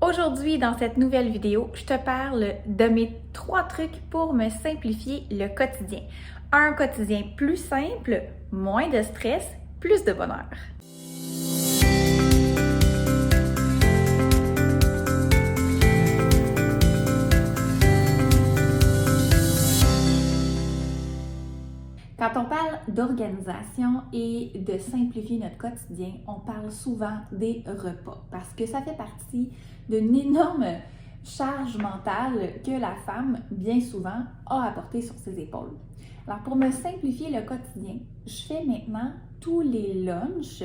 Aujourd'hui, dans cette nouvelle vidéo, je te parle de mes 3 trucs pour me simplifier le quotidien. Un quotidien plus simple, moins de stress, plus de bonheur. Quand on parle d'organisation et de simplifier notre quotidien, on parle souvent des repas parce que ça fait partie d'une énorme charge mentale que la femme, bien souvent, a à porter sur ses épaules. Alors, pour me simplifier le quotidien, je fais maintenant tous les lunchs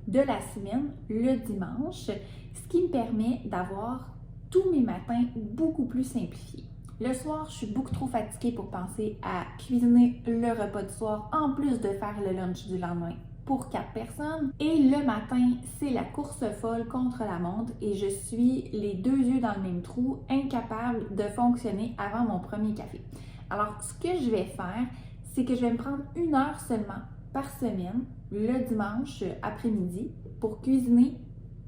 de la semaine le dimanche, ce qui me permet d'avoir tous mes matins beaucoup plus simplifiés. Le soir, je suis beaucoup trop fatiguée pour penser à cuisiner le repas du soir, en plus de faire le lunch du lendemain pour 4 personnes. Et le matin, c'est la course folle contre la montre et je suis les 2 yeux dans le même trou, incapable de fonctionner avant mon premier café. Alors, ce que je vais faire, c'est que je vais me prendre 1 heure seulement par semaine, le dimanche après-midi, pour cuisiner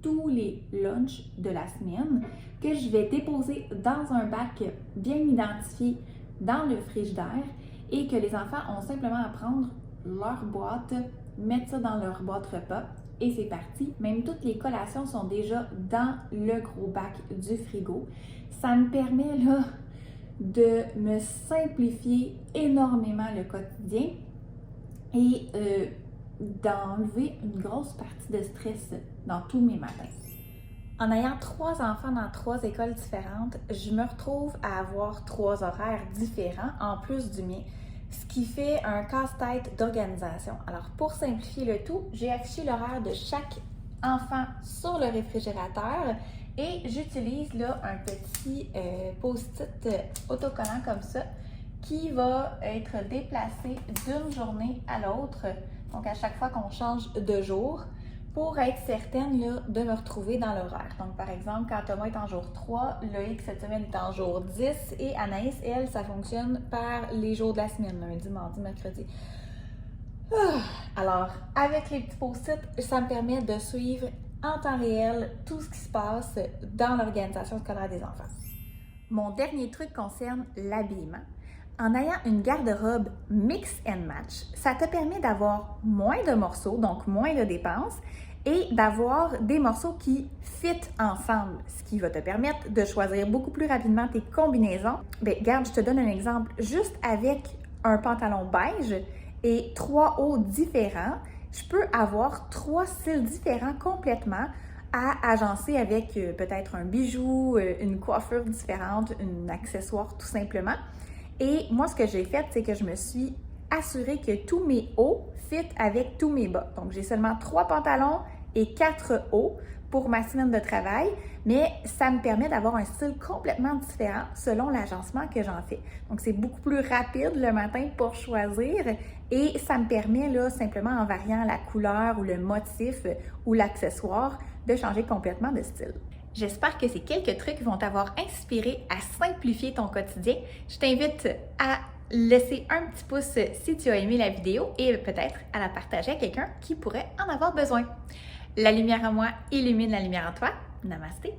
tous les lunchs de la semaine que je vais déposer dans un bac bien identifié dans le frigidaire et que les enfants ont simplement à prendre leur boîte, mettre ça dans leur boîte repas et c'est parti. Même toutes les collations sont déjà dans le gros bac du frigo. Ça me permet là de me simplifier énormément le quotidien et d'enlever une grosse partie de stress dans tous mes matins. En ayant 3 enfants dans 3 écoles différentes, je me retrouve à avoir 3 horaires différents en plus du mien, ce qui fait un casse-tête d'organisation. Alors pour simplifier le tout, j'ai affiché l'horaire de chaque enfant sur le réfrigérateur et j'utilise là un petit post-it autocollant comme ça qui va être déplacé d'une journée à l'autre, donc à chaque fois qu'on change de jour, pour être certaine là, de me retrouver dans l'horaire. Donc par exemple, quand Thomas est en jour 3, Loïc cette semaine est en jour 10 et Anaïs, elle, ça fonctionne par les jours de la semaine, lundi, mardi, mercredi. Alors, avec les petits post-it, ça me permet de suivre en temps réel tout ce qui se passe dans l'organisation scolaire des enfants. Mon dernier truc concerne l'habillement. En ayant une garde-robe mix and match, ça te permet d'avoir moins de morceaux, donc moins de dépenses, et d'avoir des morceaux qui fit ensemble, ce qui va te permettre de choisir beaucoup plus rapidement tes combinaisons. Bien, regarde, je te donne un exemple. Juste avec un pantalon beige et 3 hauts différents, je peux avoir 3 styles différents complètement à agencer avec peut-être un bijou, une coiffure différente, un accessoire tout simplement. Et moi, ce que j'ai fait, c'est que je me suis assurée que tous mes hauts fit avec tous mes bas. Donc, j'ai seulement 3 pantalons et 4 hauts pour ma semaine de travail, mais ça me permet d'avoir un style complètement différent selon l'agencement que j'en fais. Donc, c'est beaucoup plus rapide le matin pour choisir et ça me permet là, simplement en variant la couleur ou le motif ou l'accessoire, de changer complètement de style. J'espère que ces quelques trucs vont t'avoir inspiré à simplifier ton quotidien. Je t'invite à laisser un petit pouce si tu as aimé la vidéo et peut-être à la partager à quelqu'un qui pourrait en avoir besoin. La lumière en moi illumine la lumière en toi. Namasté!